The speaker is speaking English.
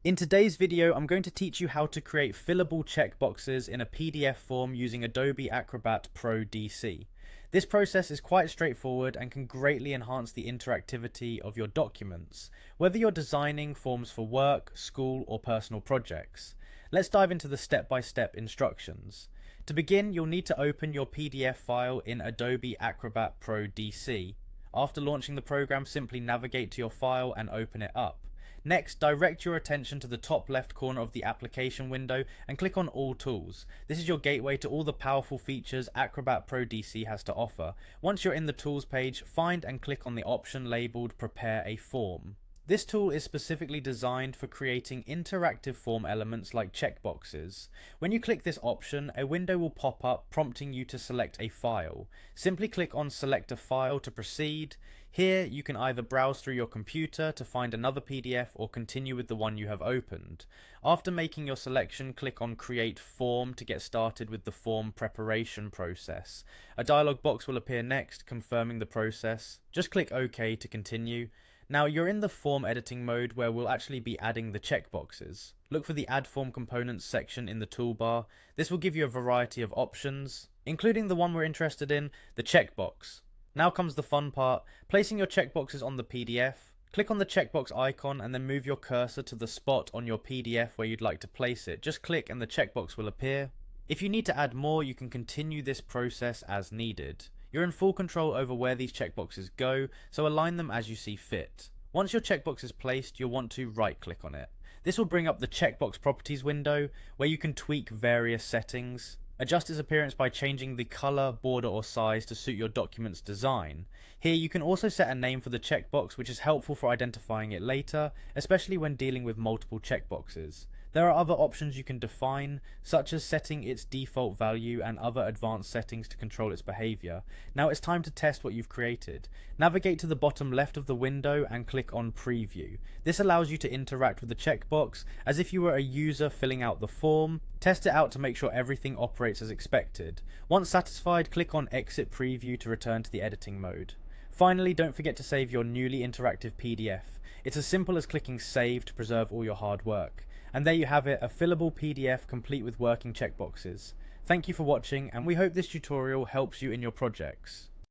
In today's video, I'm going to teach you how to create fillable checkboxes in a PDF form using Adobe Acrobat Pro DC. This process is quite straightforward and can greatly enhance the interactivity of your documents, whether you're designing forms for work, school, or personal projects. Let's dive into the step-by-step instructions. To begin, you'll need to open your PDF file in Adobe Acrobat Pro DC. After launching the program, simply navigate to your file and open it up. Next, direct your attention to the top left corner of the application window and click on All Tools. This is your gateway to all the powerful features Acrobat Pro DC has to offer. Once you're in the Tools page, find and click on the option labeled Prepare a Form. This tool is specifically designed for creating interactive form elements like checkboxes. When you click this option, a window will pop up prompting you to select a file. Simply click on Select a File to proceed. Here you can either browse through your computer to find another PDF or continue with the one you have opened. After making your selection, click on Create Form to get started with the form preparation process. A dialog box will appear next, confirming the process. Just click OK to continue. Now you're in the form editing mode where we'll actually be adding the checkboxes. Look for the Add Form Components section in the toolbar. This will give you a variety of options, including the one we're interested in, the checkbox. Now comes the fun part, placing your checkboxes on the PDF. Click on the checkbox icon and then move your cursor to the spot on your PDF where you'd like to place it. Just click and the checkbox will appear. If you need to add more, you can continue this process as needed. You're in full control over where these checkboxes go, so align them as you see fit. Once your checkbox is placed, you'll want to right-click on it. This will bring up the Checkbox Properties window, where you can tweak various settings. Adjust its appearance by changing the color, border, or size to suit your document's design. Here you can also set a name for the checkbox, which is helpful for identifying it later, especially when dealing with multiple checkboxes. There are other options you can define, such as setting its default value and other advanced settings to control its behavior. Now it's time to test what you've created. Navigate to the bottom left of the window and click on Preview. This allows you to interact with the checkbox as if you were a user filling out the form. Test it out to make sure everything operates as expected. Once satisfied, click on Exit Preview to return to the editing mode. Finally, don't forget to save your newly interactive PDF. It's as simple as clicking Save to preserve all your hard work. And there you have it, a fillable PDF complete with working checkboxes. Thank you for watching, and we hope this tutorial helps you in your projects.